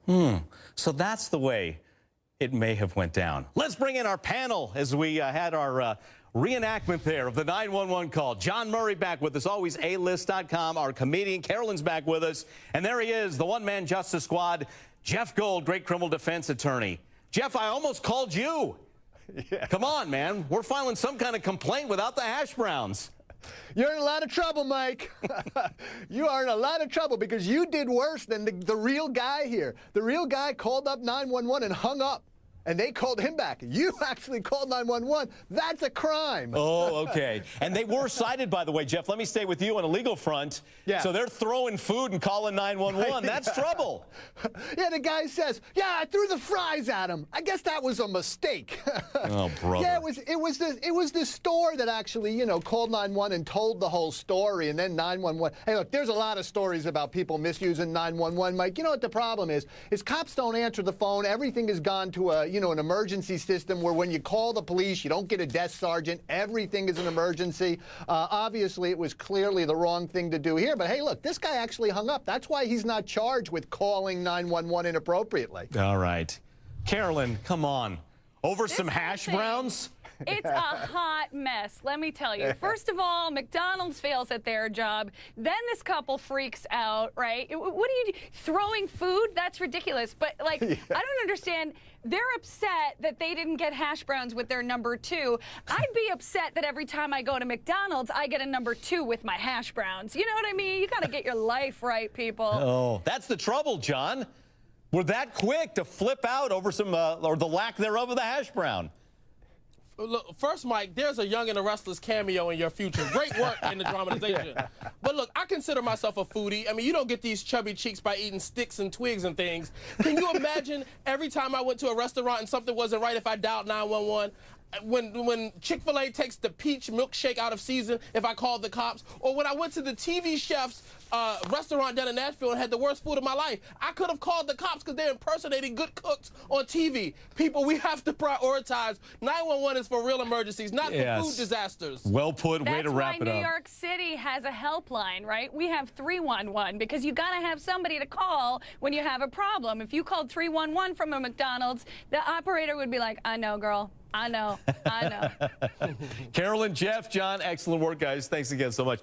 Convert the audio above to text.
So that's the way it may have went down. Let's bring in our panel as we had our reenactment there of the 911 call. John Murray back with us, always alist.com. Our comedian Carolyn's back with us. And there he is, the one-man justice squad, Jeff Gold, great criminal defense attorney. Jeff, I almost called you. Yeah. Come on, man. We're filing some kind of complaint without the HashBrowns. You're in a lot of trouble, Mike. You are in a lot of trouble because you did worse than the real guy here. The real guy called up 911 and hung up, and they called him back. You actually called 911. That's a crime. Oh, okay. And they were cited, by the way, Jeff. Let me stay with you on a legal front. Yeah. So they're throwing food and calling 911. That's trouble. Yeah, the guy says, yeah, I threw the fries at him. I guess that was a mistake. Oh, brother. Yeah, it was the store that actually, you know, called 911 and told the whole story, and then 911. Hey, look, there's a lot of stories about people misusing 911, Mike. You know what the problem is cops don't answer the phone. Everything has gone to a, you know, an emergency system where when you call the police, you don't get a desk sergeant. Everything is an emergency. Obviously, it was clearly the wrong thing to do here. But hey, look, this guy actually hung up. That's why he's not charged with calling 911 inappropriately. All right. Carolyn, come on. Over some HashBrowns? It's a hot mess, let me tell you. First of all, McDonald's fails at their job. Then this couple freaks out, right? What are you do? Throwing food? That's ridiculous. But, like, yeah. I don't understand. They're upset that they didn't get HashBrowns with their #2. I'd be upset that every time I go to McDonald's, I get a #2 with my HashBrowns. You know what I mean? You got to get your life right, people. Oh, that's the trouble, John. We're that quick to flip out over some, or the lack thereof of the HashBrown. Look, first, Mike, there's a Young and the Restless cameo in your future. Great work in the dramatization. But look, I consider myself a foodie. I mean, you don't get these chubby cheeks by eating sticks and twigs and things. Can you imagine every time I went to a restaurant and something wasn't right if I dialed 911? When Chick-fil-A takes the peach milkshake out of season, if I called the cops, or when I went to the TV chef's restaurant down in Nashville and had the worst food of my life, I could have called the cops because they're impersonating good cooks on TV. People, we have to prioritize. 911 is for real emergencies, not for food disasters. Well put. Way to wrap it up. That's why New York City has a helpline, right? We have 311 because you got to have somebody to call when you have a problem. If you called 311 from a McDonald's, the operator would be like, I know, girl. I know. I know. Carolyn, Jeff, John, excellent work, guys. Thanks again so much.